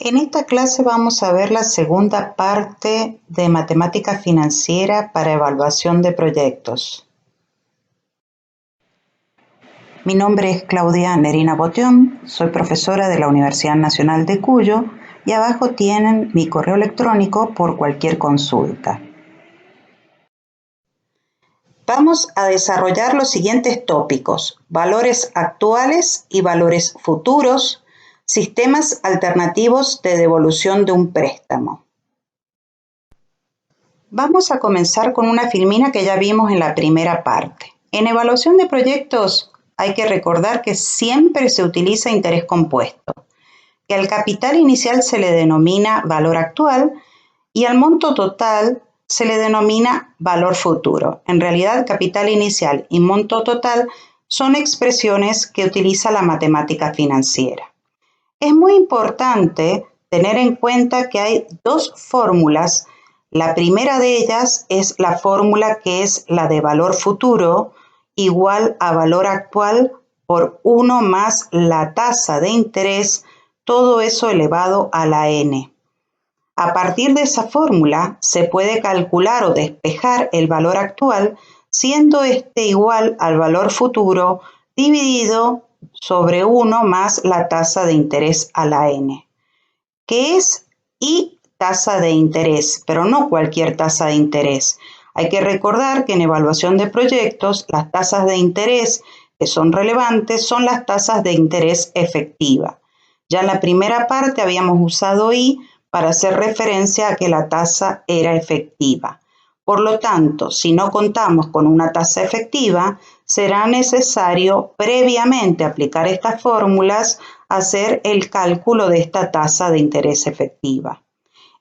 En esta clase vamos a ver la segunda parte de matemática financiera para evaluación de proyectos. Mi nombre es Claudia Nerina Botión, soy profesora de la Universidad Nacional de Cuyo y abajo tienen mi correo electrónico por cualquier consulta. Vamos a desarrollar los siguientes tópicos: valores actuales y valores futuros, sistemas alternativos de devolución de un préstamo. Vamos a comenzar con una filmina que ya vimos en la primera parte. En evaluación de proyectos hay que recordar que siempre se utiliza interés compuesto, que al capital inicial se le denomina valor actual y al monto total se le denomina valor futuro. En realidad, capital inicial y monto total son expresiones que utiliza la matemática financiera. Es muy importante tener en cuenta que hay dos fórmulas. La primera de ellas es la fórmula que es la de valor futuro igual a valor actual por 1 más la tasa de interés, todo eso elevado a la n. A partir de esa fórmula se puede calcular o despejar el valor actual, siendo este igual al valor futuro dividido sobre 1 más la tasa de interés a la n, que es I tasa de interés, pero no cualquier tasa de interés. Hay que recordar que en evaluación de proyectos, las tasas de interés que son relevantes son las tasas de interés efectiva. Ya en la primera parte habíamos usado I para hacer referencia a que la tasa era efectiva. Por lo tanto, si no contamos con una tasa efectiva, será necesario previamente aplicar estas fórmulas, hacer el cálculo de esta tasa de interés efectiva.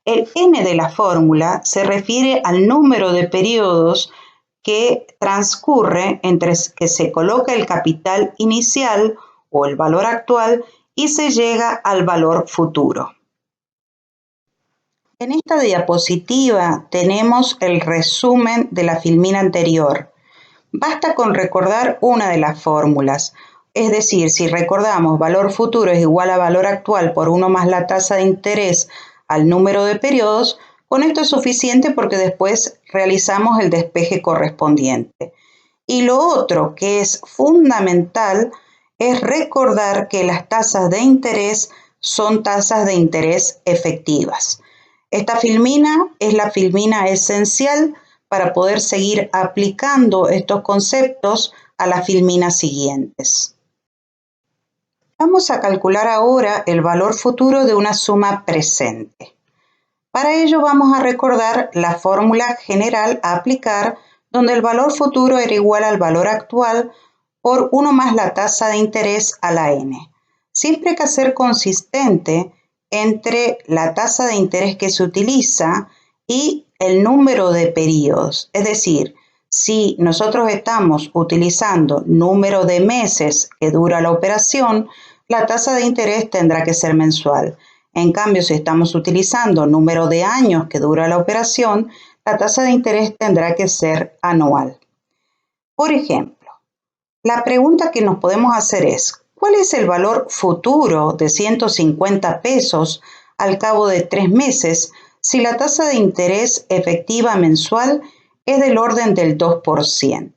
El n de la fórmula se refiere al número de periodos que transcurre entre que se coloca el capital inicial o el valor actual y se llega al valor futuro. En esta diapositiva tenemos el resumen de la filmina anterior. Basta con recordar una de las fórmulas, es decir, si recordamos valor futuro es igual a valor actual por 1 más la tasa de interés al número de periodos, con esto es suficiente porque después realizamos el despeje correspondiente. Y lo otro que es fundamental es recordar que las tasas de interés son tasas de interés efectivas. Esta filmina es la filmina esencial para poder seguir aplicando estos conceptos a las filminas siguientes. Vamos a calcular ahora el valor futuro de una suma presente. Para ello vamos a recordar la fórmula general a aplicar, donde el valor futuro era igual al valor actual por 1 más la tasa de interés a la n. Siempre hay que ser consistente entre la tasa de interés que se utiliza y el número de periodos. Es decir, si nosotros estamos utilizando número de meses que dura la operación, la tasa de interés tendrá que ser mensual. En cambio, si estamos utilizando número de años que dura la operación, la tasa de interés tendrá que ser anual. Por ejemplo, la pregunta que nos podemos hacer es: ¿cuál es el valor futuro de 150 pesos al cabo de 3 meses si la tasa de interés efectiva mensual es del orden del 2%?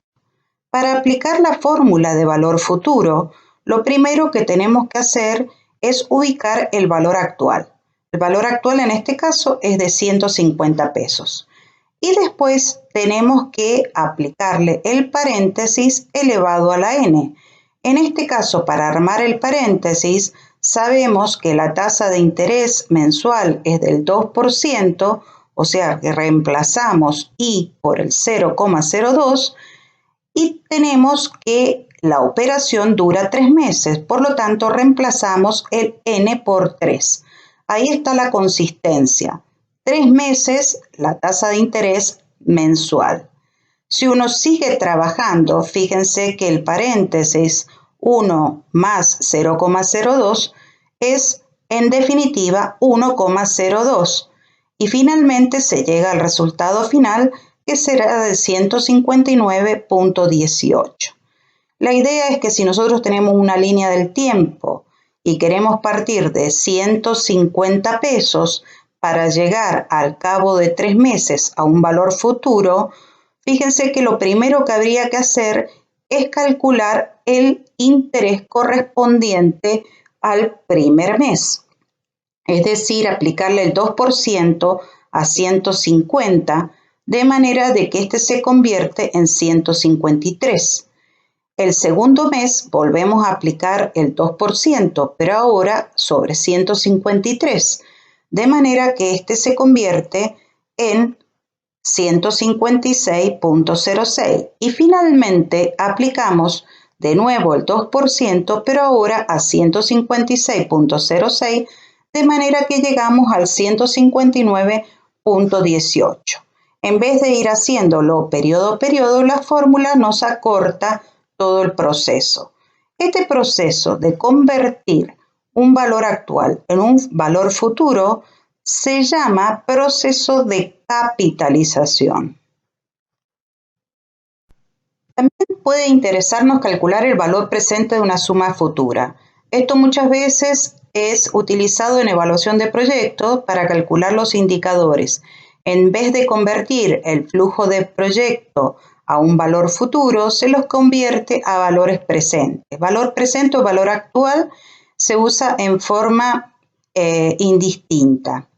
Para aplicar la fórmula de valor futuro, lo primero que tenemos que hacer es ubicar el valor actual. El valor actual en este caso es de 150 pesos. Y después tenemos que aplicarle el paréntesis elevado a la n. En este caso, para armar el paréntesis, sabemos que la tasa de interés mensual es del 2%, o sea que reemplazamos I por el 0,02 y tenemos que la operación dura 3 meses, por lo tanto reemplazamos el n por 3. Ahí está la consistencia. 3 meses la tasa de interés mensual. Si uno sigue trabajando, fíjense que el paréntesis 1 más 0,02 es en definitiva 1,02 y finalmente se llega al resultado final que será de 159,18. La idea es que si nosotros tenemos una línea del tiempo y queremos partir de 150 pesos para llegar al cabo de 3 meses a un valor futuro, fíjense que lo primero que habría que hacer es calcular el interés correspondiente al primer mes. Es decir, aplicarle el 2% a 150, de manera de que este se convierte en 153. El segundo mes volvemos a aplicar el 2%, pero ahora sobre 153, de manera que este se convierte en 156.06. Y finalmente aplicamos de nuevo el 2%, pero ahora a 156.06, de manera que llegamos al 159.18. En vez de ir haciéndolo periodo a periodo, la fórmula nos acorta todo el proceso. Este proceso de convertir un valor actual en un valor futuro se llama proceso de capitalización. También puede interesarnos calcular el valor presente de una suma futura. Esto muchas veces es utilizado en evaluación de proyectos para calcular los indicadores. En vez de convertir el flujo de proyecto a un valor futuro, se los convierte a valores presentes. Valor presente o valor actual se usa en forma indistinta.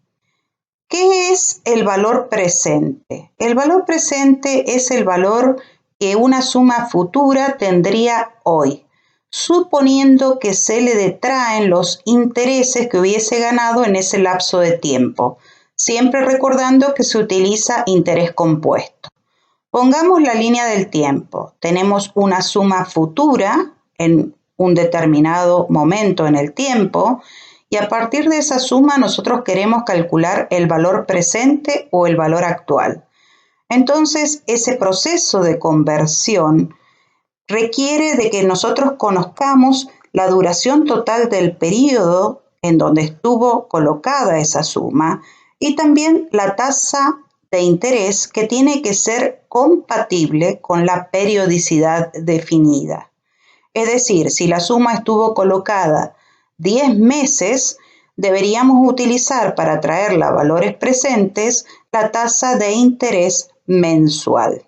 ¿Qué es el valor presente? El valor presente es el valor que una suma futura tendría hoy, suponiendo que se le detraen los intereses que hubiese ganado en ese lapso de tiempo, siempre recordando que se utiliza interés compuesto. Pongamos la línea del tiempo. Tenemos una suma futura en un determinado momento en el tiempo y a partir de esa suma nosotros queremos calcular el valor presente o el valor actual. Entonces, ese proceso de conversión requiere de que nosotros conozcamos la duración total del periodo en donde estuvo colocada esa suma y también la tasa de interés que tiene que ser compatible con la periodicidad definida. Es decir, si la suma estuvo colocada 10 meses, deberíamos utilizar para traerla a valores presentes la tasa de interés mensual.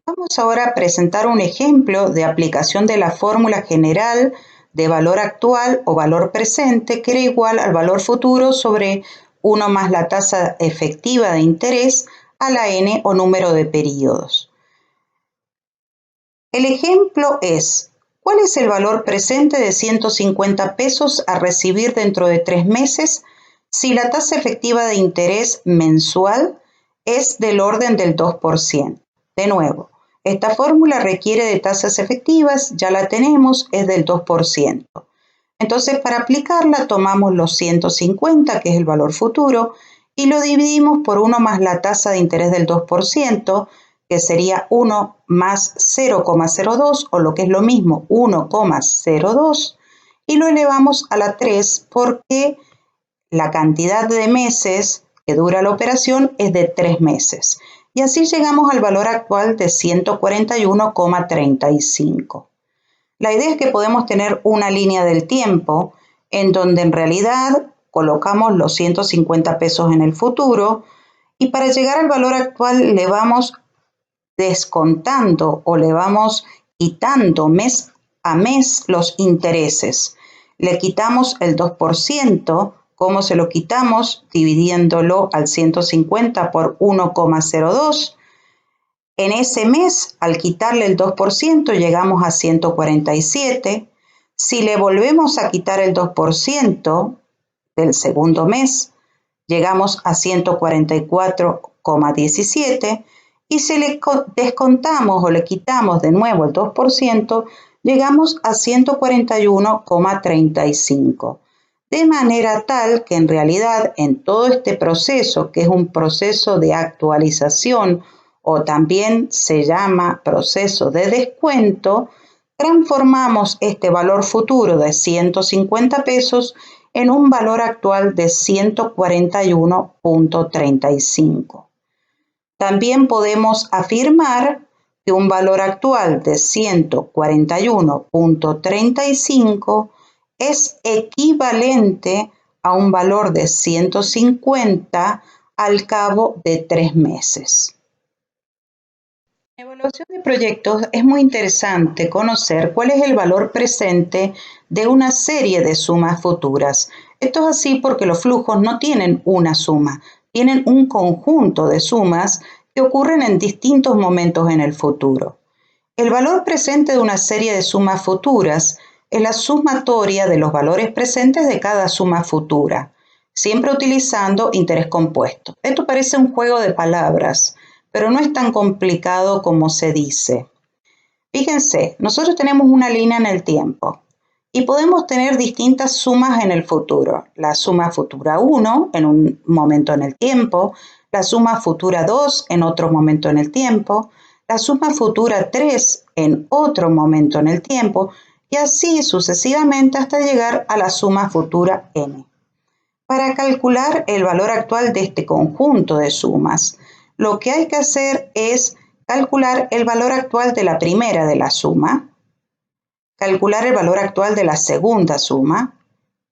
Vamos ahora a presentar un ejemplo de aplicación de la fórmula general de valor actual o valor presente, que era igual al valor futuro sobre 1 más la tasa efectiva de interés a la n o número de periodos. El ejemplo es: ¿cuál es el valor presente de 150 pesos a recibir dentro de 3 meses si la tasa efectiva de interés mensual es del orden del 2%? De nuevo, esta fórmula requiere de tasas efectivas, ya la tenemos, es del 2%. Entonces, para aplicarla tomamos los 150, que es el valor futuro, y lo dividimos por 1 más la tasa de interés del 2%, que sería 1 más 0,02, o lo que es lo mismo, 1,02, y lo elevamos a la 3 porque la cantidad de meses que dura la operación es de 3 meses. Y así llegamos al valor actual de 141,35. La idea es que podemos tener una línea del tiempo en donde en realidad colocamos los 150 pesos en el futuro y para llegar al valor actual le vamos descontando o le vamos quitando mes a mes los intereses. Le quitamos el 2%, ¿cómo se lo quitamos? Dividiéndolo al 150 por 1,02. En ese mes, al quitarle el 2%, llegamos a 147. Si le volvemos a quitar el 2% del segundo mes, llegamos a 144,17. Y si le descontamos o le quitamos de nuevo el 2%, llegamos a 141,35. De manera tal que en realidad en todo este proceso, que es un proceso de actualización o también se llama proceso de descuento, transformamos este valor futuro de 150 pesos en un valor actual de 141,35. También podemos afirmar que un valor actual de 141.35 es equivalente a un valor de 150 al cabo de 3 meses. En evaluación de proyectos es muy interesante conocer cuál es el valor presente de una serie de sumas futuras. Esto es así porque los flujos no tienen una suma, tienen un conjunto de sumas que ocurren en distintos momentos en el futuro. El valor presente de una serie de sumas futuras es la sumatoria de los valores presentes de cada suma futura, siempre utilizando interés compuesto. Esto parece un juego de palabras, pero no es tan complicado como se dice. Fíjense, nosotros tenemos una línea en el tiempo y podemos tener distintas sumas en el futuro. La suma futura 1 en un momento en el tiempo, la suma futura 2 en otro momento en el tiempo, la suma futura 3 en otro momento en el tiempo y así sucesivamente hasta llegar a la suma futura n. Para calcular el valor actual de este conjunto de sumas, lo que hay que hacer es calcular el valor actual de la primera de la suma, calcular el valor actual de la segunda suma,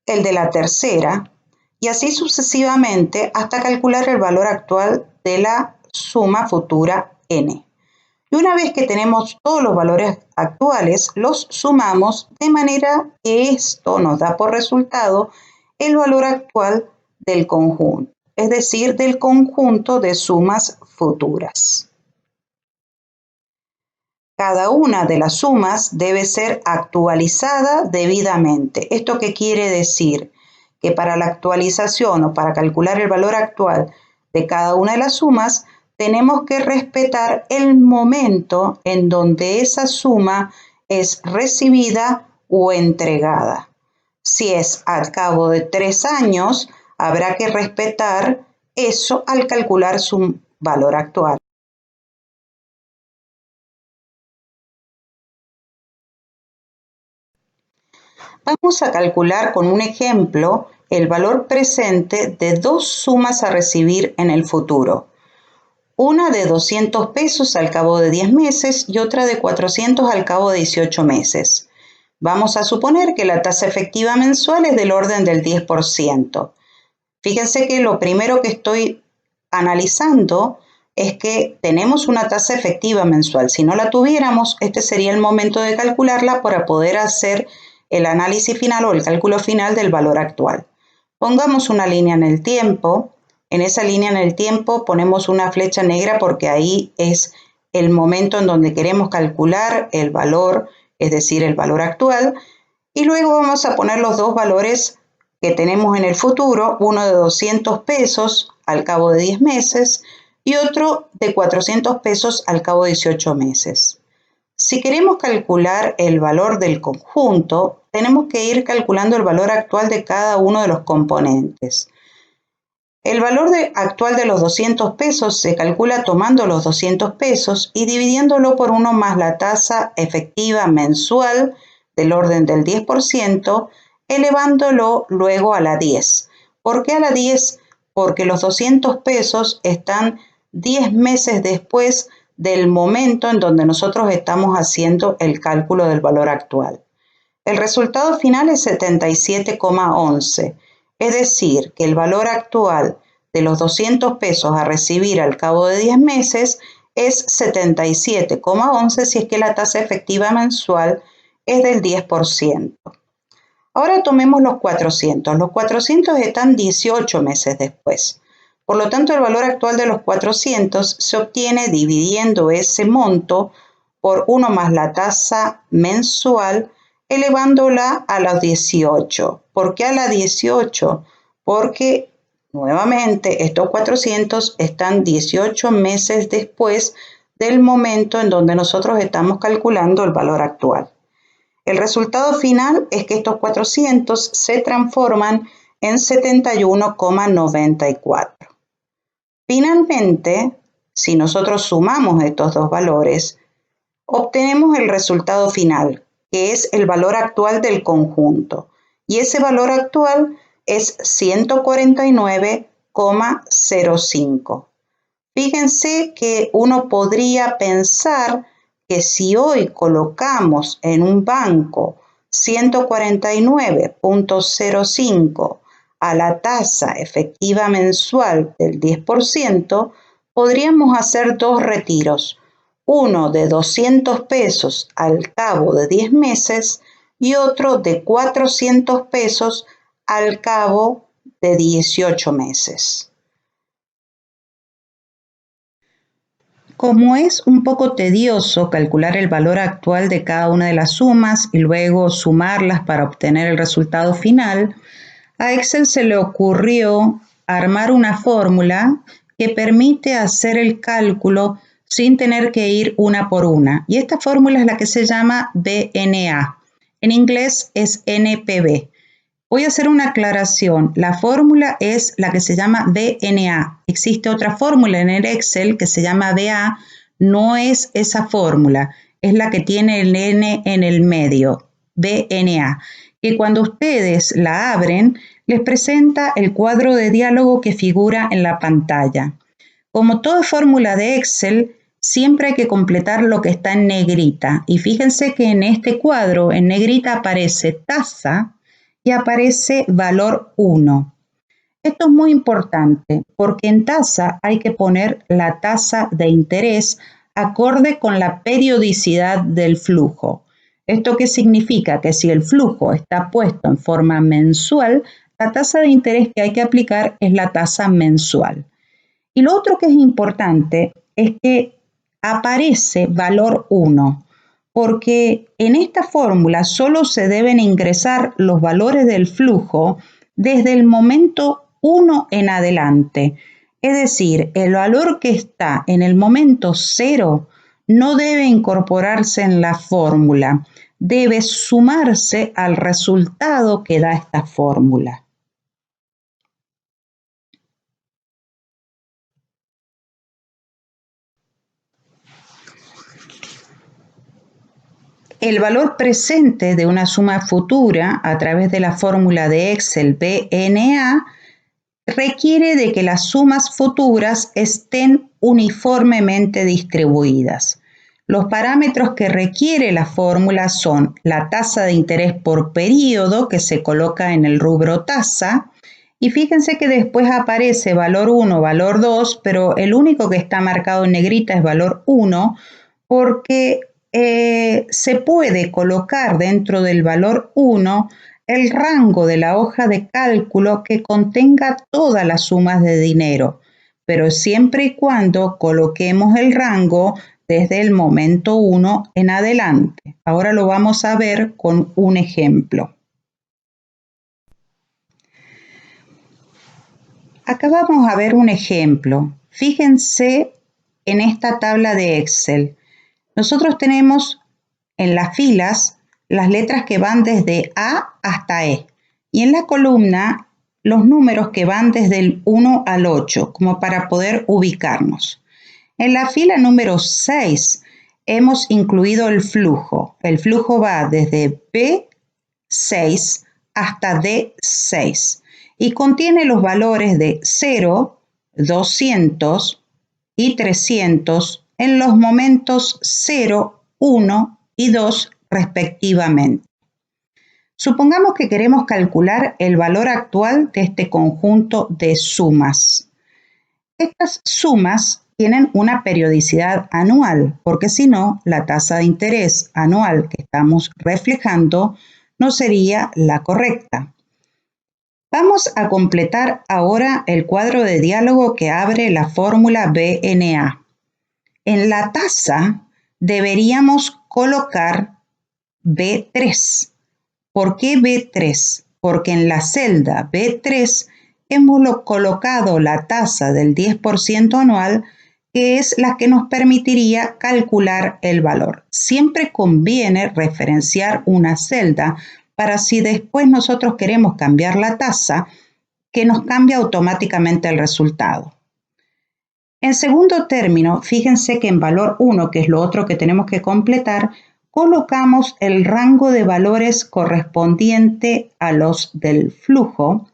el de la tercera, y así sucesivamente hasta calcular el valor actual de la suma futura n. Y una vez que tenemos todos los valores actuales, los sumamos de manera que esto nos da por resultado el valor actual del conjunto, es decir, del conjunto de sumas futuras. Cada una de las sumas debe ser actualizada debidamente. ¿Esto qué quiere decir? Que para la actualización o para calcular el valor actual de cada una de las sumas, tenemos que respetar el momento en donde esa suma es recibida o entregada. Si es al cabo de 3 años, habrá que respetar eso al calcular su valor actual. Vamos a calcular con un ejemplo el valor presente de dos sumas a recibir en el futuro. Una de 200 pesos al cabo de 10 meses y otra de 400 al cabo de 18 meses. Vamos a suponer que la tasa efectiva mensual es del orden del 10%. Fíjense que lo primero que estoy analizando es que tenemos una tasa efectiva mensual. Si no la tuviéramos, este sería el momento de calcularla para poder hacer el análisis final o el cálculo final del valor actual. Pongamos una línea en el tiempo. En esa línea en el tiempo ponemos una flecha negra porque ahí es el momento en donde queremos calcular el valor, es decir, el valor actual. Y luego vamos a poner los dos valores que tenemos en el futuro, uno de 200 pesos al cabo de 10 meses y otro de 400 pesos al cabo de 18 meses. Si queremos calcular el valor del conjunto, tenemos que ir calculando el valor actual de cada uno de los componentes. El valor actual de los 200 pesos se calcula tomando los 200 pesos y dividiéndolo por 1 más la tasa efectiva mensual del orden del 10%, elevándolo luego a la 10. ¿Por qué a la 10? Porque los 200 pesos están 10 meses después del momento en donde nosotros estamos haciendo el cálculo del valor actual. El resultado final es 77,11, es decir, que el valor actual de los 200 pesos a recibir al cabo de 10 meses es 77,11 si es que la tasa efectiva mensual es del 10%. Ahora tomemos los 400. Los 400 están 18 meses después. Por lo tanto, el valor actual de los 400 se obtiene dividiendo ese monto por 1 más la tasa mensual, elevándola a los 18. ¿Por qué a la 18? Porque, nuevamente, estos 400 están 18 meses después del momento en donde nosotros estamos calculando el valor actual. El resultado final es que estos 400 se transforman en 71,94. Finalmente, si nosotros sumamos estos dos valores, obtenemos el resultado final, que es el valor actual del conjunto. Y ese valor actual es 149,05. Fíjense que uno podría pensar que si hoy colocamos en un banco 149.05 a la tasa efectiva mensual del 10%, podríamos hacer dos retiros, uno de 200 pesos al cabo de 10 meses y otro de 400 pesos al cabo de 18 meses. Como es un poco tedioso calcular el valor actual de cada una de las sumas y luego sumarlas para obtener el resultado final, a Excel se le ocurrió armar una fórmula que permite hacer el cálculo sin tener que ir una por una. Y esta fórmula es la que se llama BNA. En inglés es NPV. Voy a hacer una aclaración. La fórmula es la que se llama BNA. Existe otra fórmula en el Excel que se llama BA. No es esa fórmula. Es la que tiene el N en el medio. BNA. Que cuando ustedes la abren, les presenta el cuadro de diálogo que figura en la pantalla. Como toda fórmula de Excel, siempre hay que completar lo que está en negrita. Y fíjense que en este cuadro, en negrita, aparece tasa y aparece valor 1. Esto es muy importante porque en tasa hay que poner la tasa de interés acorde con la periodicidad del flujo. ¿Esto qué significa? Que si el flujo está puesto en forma mensual, la tasa de interés que hay que aplicar es la tasa mensual. Y lo otro que es importante es que aparece valor 1. Porque en esta fórmula solo se deben ingresar los valores del flujo desde el momento 1 en adelante. Es decir, el valor que está en el momento 0 no debe incorporarse en la fórmula, debe sumarse al resultado que da esta fórmula. El valor presente de una suma futura a través de la fórmula de Excel BNA requiere de que las sumas futuras estén uniformemente distribuidas. Los parámetros que requiere la fórmula son la tasa de interés por período, que se coloca en el rubro tasa, y fíjense que después aparece valor 1, valor 2, pero el único que está marcado en negrita es valor 1, porque se puede colocar dentro del valor 1 el rango de la hoja de cálculo que contenga todas las sumas de dinero, pero siempre y cuando coloquemos el rango desde el momento 1 en adelante. Ahora lo vamos a ver con un ejemplo. Acá vamos a ver un ejemplo. Fíjense en esta tabla de Excel. Nosotros tenemos en las filas las letras que van desde A hasta E y en la columna los números que van desde el 1 al 8, como para poder ubicarnos. En la fila número 6 hemos incluido el flujo. El flujo va desde B6 hasta D6 y contiene los valores de 0, 200 y 300 en los momentos 0, 1 y 2 respectivamente. Supongamos que queremos calcular el valor actual de este conjunto de sumas. Estas sumas tienen una periodicidad anual, porque si no, la tasa de interés anual que estamos reflejando no sería la correcta. Vamos a completar ahora el cuadro de diálogo que abre la fórmula BNA. En la tasa deberíamos colocar B3. ¿Por qué B3? Porque en la celda B3 hemos colocado la tasa del 10% anual, que es la que nos permitiría calcular el valor. Siempre conviene referenciar una celda para si después nosotros queremos cambiar la tasa, que nos cambie automáticamente el resultado. En segundo término, fíjense que en valor 1, que es lo otro que tenemos que completar, colocamos el rango de valores correspondiente a los del flujo,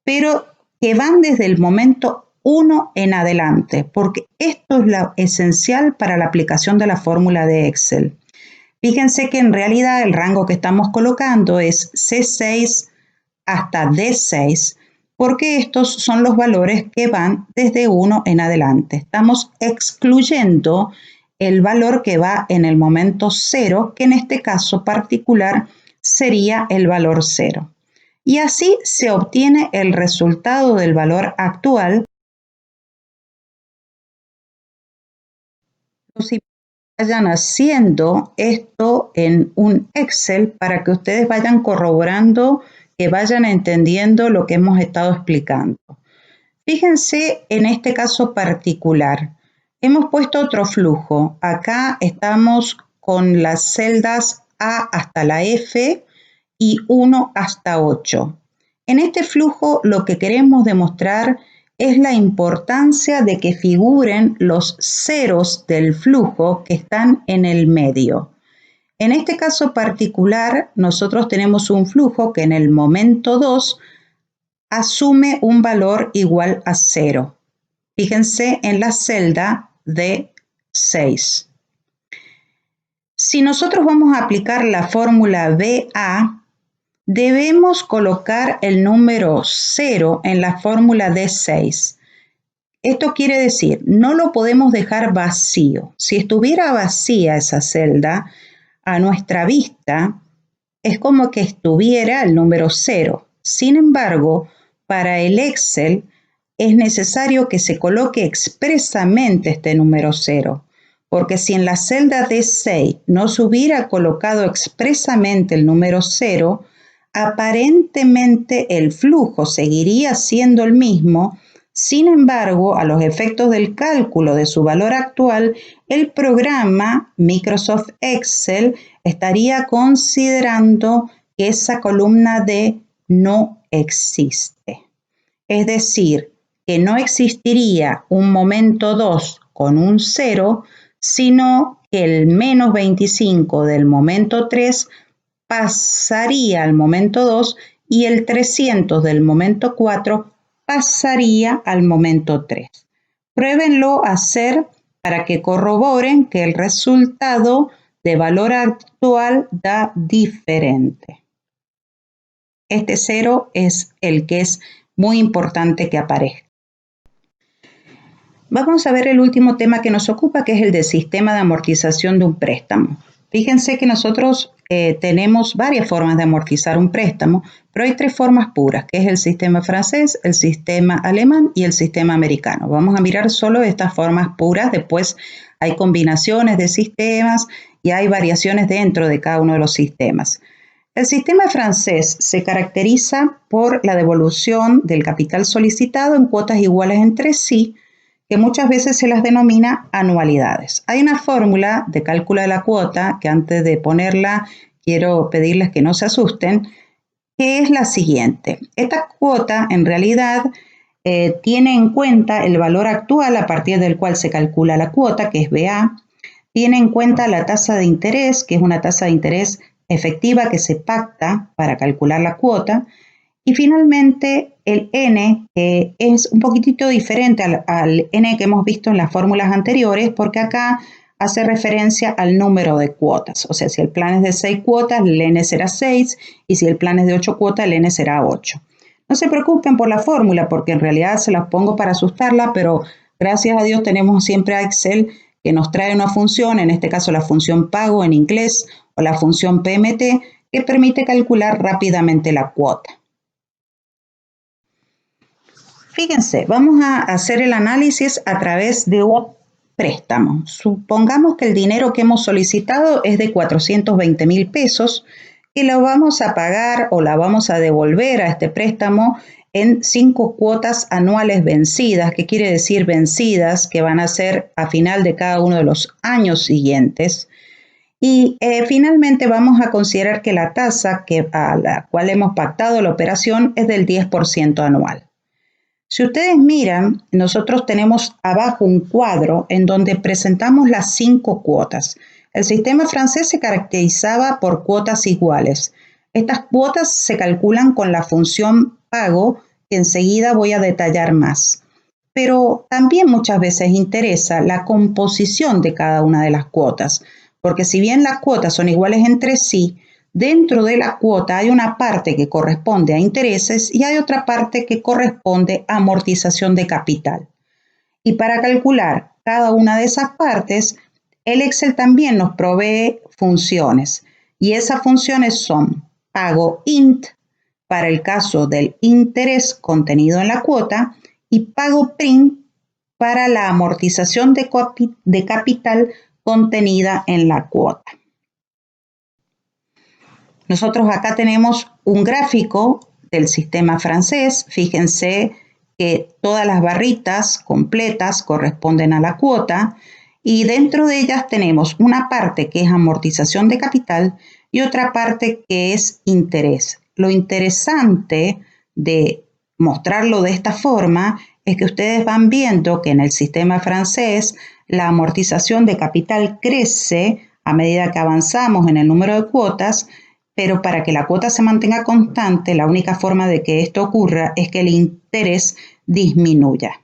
pero que van desde el momento 1 en adelante, porque esto es lo esencial para la aplicación de la fórmula de Excel. Fíjense que en realidad el rango que estamos colocando es C6 hasta D6, porque estos son los valores que van desde 1 en adelante. Estamos excluyendo el valor que va en el momento 0, que en este caso particular sería el valor 0. Y así se obtiene el resultado del valor actual. Si vayan haciendo esto en un Excel para que ustedes vayan corroborando, que vayan entendiendo lo que hemos estado explicando. Fíjense en este caso particular. Hemos puesto otro flujo. Acá estamos con las celdas A hasta la F y 1 hasta 8. En este flujo lo que queremos demostrar es la importancia de que figuren los ceros del flujo que están en el medio. En este caso particular, nosotros tenemos un flujo que en el momento 2 asume un valor igual a 0. Fíjense en la celda de 6. Si nosotros vamos a aplicar la fórmula BA, debemos colocar el número 0 en la fórmula D6. Esto quiere decir, no lo podemos dejar vacío. Si estuviera vacía esa celda, a nuestra vista, es como que estuviera el número 0. Sin embargo, para el Excel es necesario que se coloque expresamente este número 0, porque si en la celda D6 no se hubiera colocado expresamente el número 0, aparentemente el flujo seguiría siendo el mismo. Sin embargo, a los efectos del cálculo de su valor actual, el programa Microsoft Excel estaría considerando que esa columna D no existe. Es decir, que no existiría un momento 2 con un 0, sino que el menos 25 del momento 3 pasaría al momento 2 y el 300 del momento 4 pasaría al momento 3. Pruébenlo a hacer para que corroboren que el resultado de valor actual da diferente. Este 0 es el que es muy importante que aparezca. Vamos a ver el último tema que nos ocupa, que es el del sistema de amortización de un préstamo. Fíjense que nosotros tenemos varias formas de amortizar un préstamo, pero hay 3 formas puras, que es el sistema francés, el sistema alemán y el sistema americano. Vamos a mirar solo estas formas puras, después hay combinaciones de sistemas y hay variaciones dentro de cada uno de los sistemas. El sistema francés se caracteriza por la devolución del capital solicitado en cuotas iguales entre sí, que muchas veces se las denomina anualidades. Hay una fórmula de cálculo de la cuota, que antes de ponerla quiero pedirles que no se asusten, que es la siguiente. Esta cuota en realidad tiene en cuenta el valor actual a partir del cual se calcula la cuota, que es BA, tiene en cuenta la tasa de interés, que es una tasa de interés efectiva que se pacta para calcular la cuota, y finalmente el N, que es un poquitito diferente al N que hemos visto en las fórmulas anteriores, porque acá hace referencia al número de cuotas. O sea, si el plan es de 6 cuotas, el N será 6, y si el plan es de 8 cuotas, el N será 8. No se preocupen por la fórmula, porque en realidad se las pongo para asustarla, pero gracias a Dios tenemos siempre a Excel que nos trae una función, en este caso la función pago en inglés, o la función PMT, que permite calcular rápidamente la cuota. Fíjense, vamos a hacer el análisis a través de un préstamo. Supongamos que el dinero que hemos solicitado es de 420,000 pesos y lo vamos a pagar o la vamos a devolver a este préstamo en 5 cuotas anuales vencidas, que quiere decir vencidas, que van a ser a final de cada uno de los años siguientes. Y finalmente vamos a considerar que la tasa a la cual hemos pactado la operación es del 10% anual. Si ustedes miran, nosotros tenemos abajo un cuadro en donde presentamos las 5 cuotas. El sistema francés se caracterizaba por cuotas iguales. Estas cuotas se calculan con la función pago, que enseguida voy a detallar más. pero también muchas veces interesa la composición de cada una de las cuotas, porque si bien las cuotas son iguales entre sí, dentro de la cuota hay una parte que corresponde a intereses y hay otra parte que corresponde a amortización de capital. Y para calcular cada una de esas partes, el Excel también nos provee funciones y esas funciones son pago int para el caso del interés contenido en la cuota y pago print para la amortización de capital contenida en la cuota. Nosotros acá tenemos un gráfico del sistema francés. Fíjense que todas las barritas completas corresponden a la cuota y dentro de ellas tenemos una parte que es amortización de capital y otra parte que es interés. Lo interesante de mostrarlo de esta forma es que ustedes van viendo que en el sistema francés la amortización de capital crece a medida que avanzamos en el número de cuotas, pero para que la cuota se mantenga constante, la única forma de que esto ocurra es que el interés disminuya.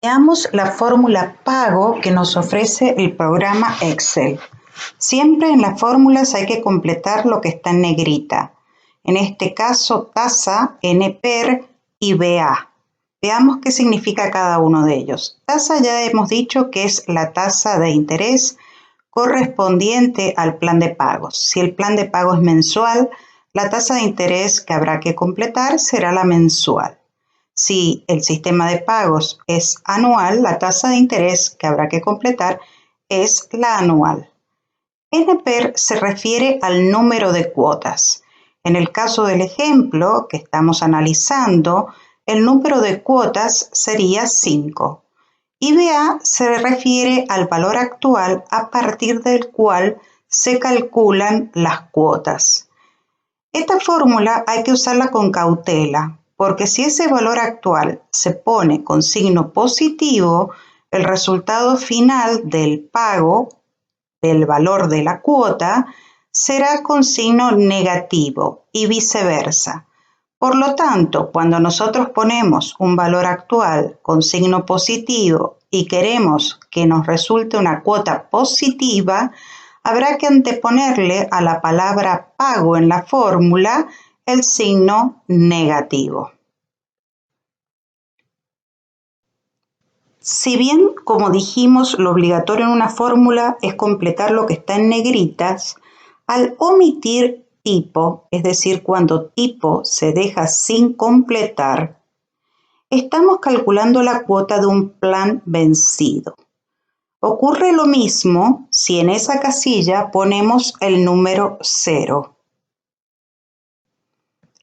Veamos la fórmula pago que nos ofrece el programa Excel. Siempre en las fórmulas hay que completar lo que está en negrita. En este caso, tasa, NPER y BA. Veamos qué significa cada uno de ellos. Tasa ya hemos dicho que es la tasa de interés correspondiente al plan de pagos. Si el plan de pago es mensual, la tasa de interés que habrá que completar será la mensual. Si el sistema de pagos es anual, la tasa de interés que habrá que completar es la anual. NPER se refiere al número de cuotas. En el caso del ejemplo que estamos analizando, el número de cuotas sería 5. Y BA se refiere al valor actual a partir del cual se calculan las cuotas. Esta fórmula hay que usarla con cautela, porque si ese valor actual se pone con signo positivo, el resultado final del pago, del valor de la cuota, será con signo negativo y viceversa. Por lo tanto, cuando nosotros ponemos un valor actual con signo positivo y queremos que nos resulte una cuota positiva, habrá que anteponerle a la palabra pago en la fórmula el signo negativo. Si bien, como dijimos, lo obligatorio en una fórmula es completar lo que está en negritas, al omitir tipo, es decir, cuando tipo se deja sin completar, estamos calculando la cuota de un plan vencido. Ocurre lo mismo si en esa casilla ponemos el número 0.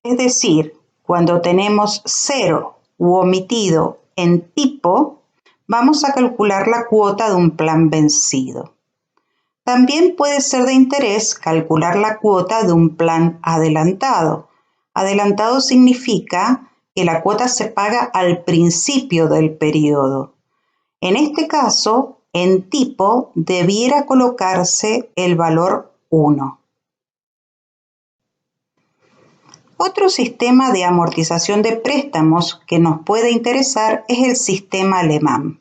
Es decir, cuando tenemos 0 u omitido en tipo, vamos a calcular la cuota de un plan vencido. También puede ser de interés calcular la cuota de un plan adelantado. Adelantado significa que la cuota se paga al principio del periodo. En este caso, en tipo debiera colocarse el valor 1. Otro sistema de amortización de préstamos que nos puede interesar es el sistema alemán.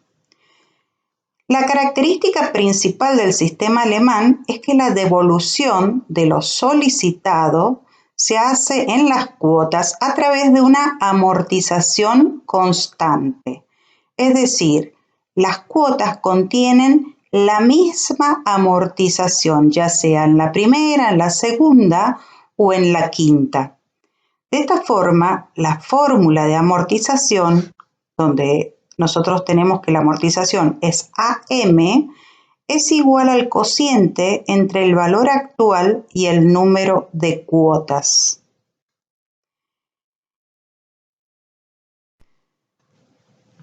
La característica principal del sistema alemán es que la devolución de lo solicitado se hace en las cuotas a través de una amortización constante. Es decir, las cuotas contienen la misma amortización, ya sea en la primera, en la segunda o en la quinta. De esta forma, la fórmula de amortización, donde nosotros tenemos que la amortización es AM, es igual al cociente entre el valor actual y el número de cuotas.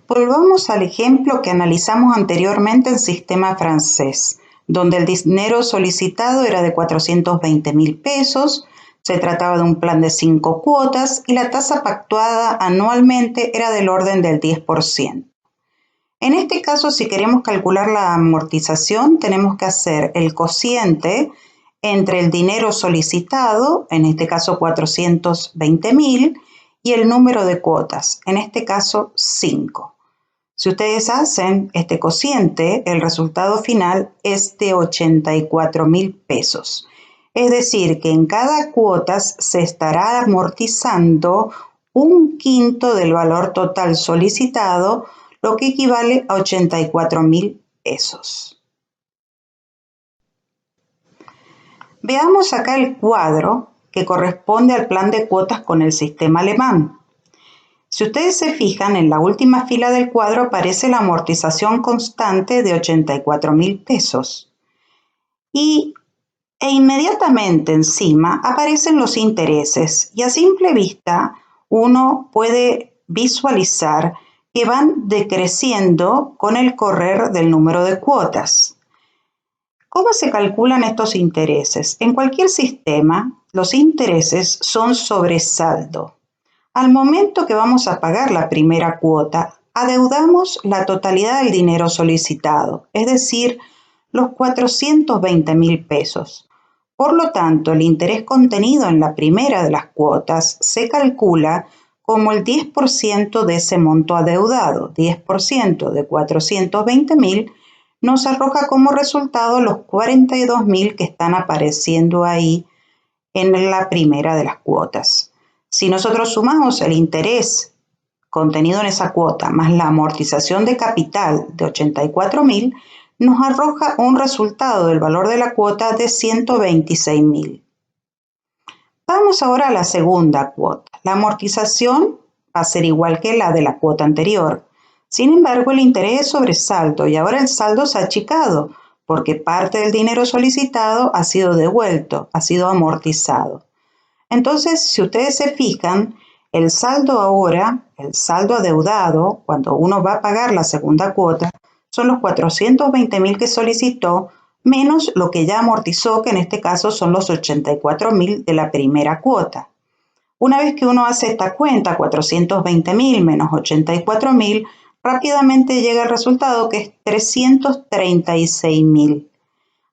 Volvamos al ejemplo que analizamos anteriormente en sistema francés, donde el dinero solicitado era de 420.000 pesos, se trataba de un plan de 5 cuotas y la tasa pactuada anualmente era del orden del 10%. En este caso, si queremos calcular la amortización, tenemos que hacer el cociente entre el dinero solicitado, en este caso 420.000, y el número de cuotas, en este caso 5. Si ustedes hacen este cociente, el resultado final es de 84.000 pesos. Es decir, que en cada cuota se estará amortizando un quinto del valor total solicitado, lo que equivale a 84.000 pesos. Veamos acá el cuadro que corresponde al plan de cuotas con el sistema alemán. Si ustedes se fijan, en la última fila del cuadro aparece la amortización constante de 84.000 pesos. E inmediatamente encima aparecen los intereses y a simple vista uno puede visualizar que van decreciendo con el correr del número de cuotas. ¿Cómo se calculan estos intereses? En cualquier sistema, los intereses son sobre saldo. Al momento que vamos a pagar la primera cuota, adeudamos la totalidad del dinero solicitado, es decir, los 420.000 pesos. Por lo tanto, el interés contenido en la primera de las cuotas se calcula como el 10% de ese monto adeudado. 10% de 420.000 nos arroja como resultado los 42.000 que están apareciendo ahí en la primera de las cuotas. Si nosotros sumamos el interés contenido en esa cuota más la amortización de capital de 84.000, nos arroja un resultado del valor de la cuota de 126.000. Vamos ahora a la segunda cuota. La amortización va a ser igual que la de la cuota anterior. Sin embargo, el interés es sobre saldo y ahora el saldo se ha achicado porque parte del dinero solicitado ha sido devuelto, ha sido amortizado. Entonces, si ustedes se fijan, el saldo ahora, el saldo adeudado, cuando uno va a pagar la segunda cuota, son los 420.000 que solicitó, menos lo que ya amortizó, que en este caso son los 84.000 de la primera cuota. Una vez que uno hace esta cuenta, 420.000 menos 84.000, rápidamente llega el resultado que es 336.000.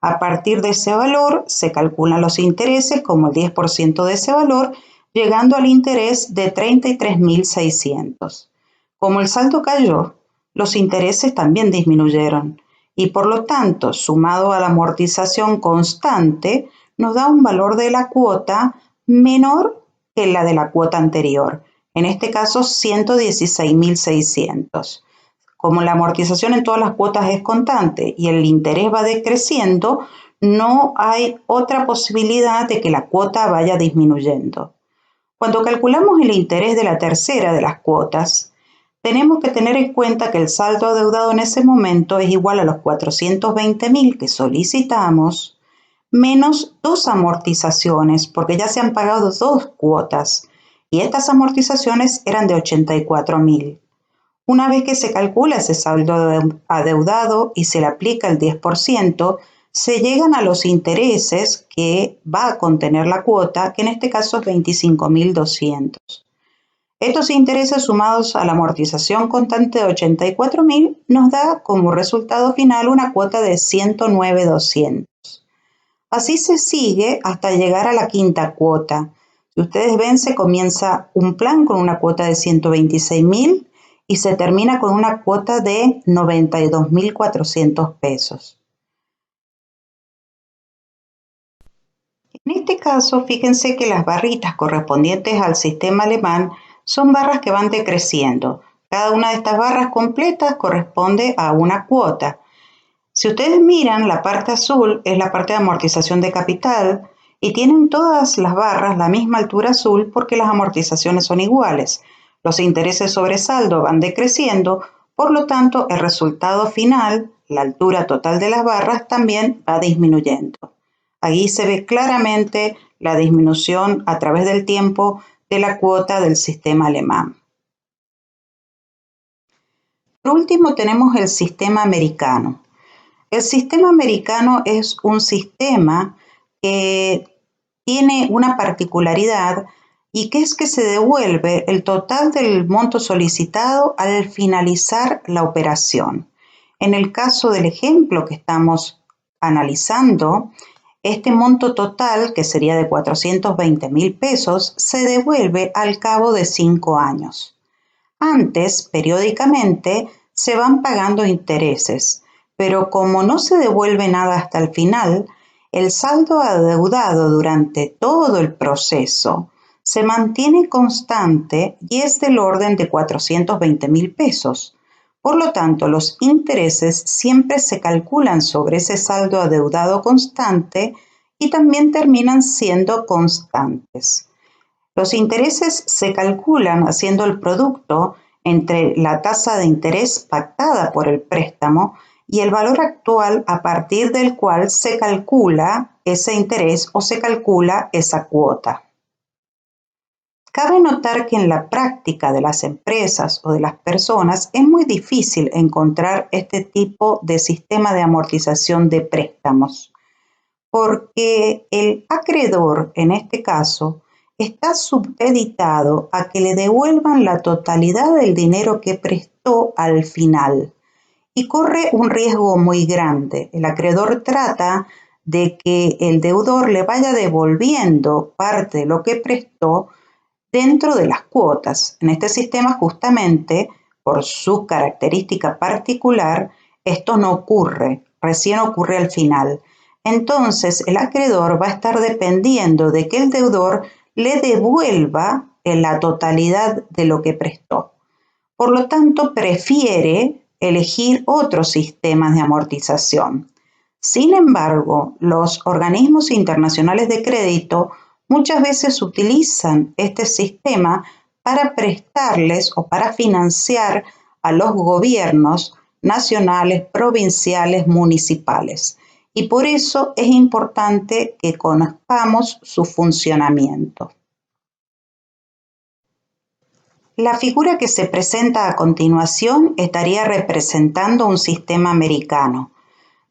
A partir de ese valor se calculan los intereses como el 10% de ese valor, llegando al interés de 33.600. Como el saldo cayó, los intereses también disminuyeron y por lo tanto, sumado a la amortización constante, nos da un valor de la cuota menor que la de la cuota anterior, en este caso 116.600. Como la amortización en todas las cuotas es constante y el interés va decreciendo, no hay otra posibilidad de que la cuota vaya disminuyendo. Cuando calculamos el interés de la tercera de las cuotas, tenemos que tener en cuenta que el saldo adeudado en ese momento es igual a los 420.000 que solicitamos, menos 2 amortizaciones, porque ya se han pagado 2 cuotas, y estas amortizaciones eran de 84.000. Una vez que se calcula ese saldo adeudado y se le aplica el 10%, se llegan a los intereses que va a contener la cuota, que en este caso es 25.200. Estos intereses sumados a la amortización constante de 84.000 nos da como resultado final una cuota de 109.200. Así se sigue hasta llegar a la quinta cuota. Si ustedes ven, se comienza un plan con una cuota de 126.000 y se termina con una cuota de 92.400 pesos. En este caso, fíjense que las barritas correspondientes al sistema alemán son barras que van decreciendo. Cada una de estas barras completas corresponde a una cuota. Si ustedes miran, la parte azul es la parte de amortización de capital y tienen todas las barras la misma altura azul porque las amortizaciones son iguales. Los intereses sobre saldo van decreciendo, por lo tanto, el resultado final, la altura total de las barras, también va disminuyendo. Ahí se ve claramente la disminución a través del tiempo de la cuota del sistema alemán. Por último, tenemos el sistema americano. El sistema americano es un sistema que tiene una particularidad y que es que se devuelve el total del monto solicitado al finalizar la operación. En el caso del ejemplo que estamos analizando, Este monto total, que sería de 420.000 pesos, se devuelve al cabo de 5 años. Antes, periódicamente, se van pagando intereses, pero como no se devuelve nada hasta el final, el saldo adeudado durante todo el proceso se mantiene constante y es del orden de 420.000 pesos. Por lo tanto, los intereses siempre se calculan sobre ese saldo adeudado constante y también terminan siendo constantes. Los intereses se calculan haciendo el producto entre la tasa de interés pactada por el préstamo y el valor actual a partir del cual se calcula ese interés o se calcula esa cuota. Cabe notar que en la práctica de las empresas o de las personas es muy difícil encontrar este tipo de sistema de amortización de préstamos, porque el acreedor, en este caso, está supeditado a que le devuelvan la totalidad del dinero que prestó al final y corre un riesgo muy grande. El acreedor trata de que el deudor le vaya devolviendo parte de lo que prestó dentro de las cuotas. En este sistema, justamente, por su característica particular, esto no ocurre, recién ocurre al final. Entonces, el acreedor va a estar dependiendo de que el deudor le devuelva en la totalidad de lo que prestó. Por lo tanto, prefiere elegir otros sistemas de amortización. Sin embargo, los organismos internacionales de crédito muchas veces utilizan este sistema para prestarles o para financiar a los gobiernos nacionales, provinciales, municipales. Y por eso es importante que conozcamos su funcionamiento. La figura que se presenta a continuación estaría representando un sistema americano.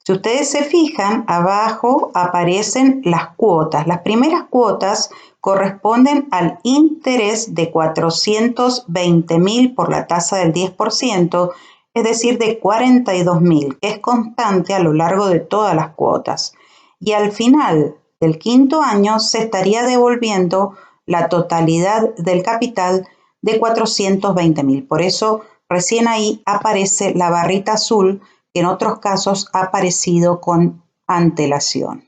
Si ustedes se fijan, abajo aparecen las cuotas. Las primeras cuotas corresponden al interés de 420.000 por la tasa del 10%, es decir, de 42.000, que es constante a lo largo de todas las cuotas. Y al final del quinto año se estaría devolviendo la totalidad del capital de 420.000. Por eso recién ahí aparece la barrita azul, que en otros casos ha aparecido con antelación.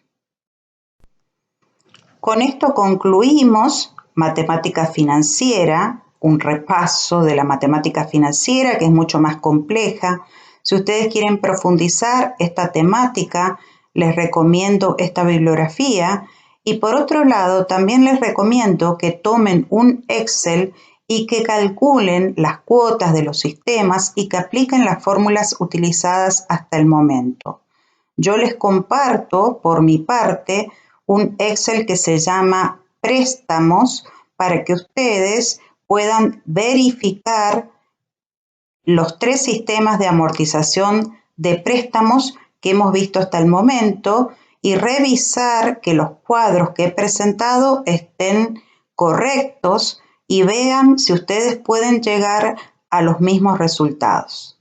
Con esto concluimos matemática financiera, un repaso de la matemática financiera que es mucho más compleja. Si ustedes quieren profundizar esta temática, les recomiendo esta bibliografía y por otro lado también les recomiendo que tomen un Excel y que calculen las cuotas de los sistemas y que apliquen las fórmulas utilizadas hasta el momento. Yo les comparto, por mi parte, un Excel que se llama Préstamos para que ustedes puedan verificar los 3 sistemas de amortización de préstamos que hemos visto hasta el momento y revisar que los cuadros que he presentado estén correctos y vean si ustedes pueden llegar a los mismos resultados.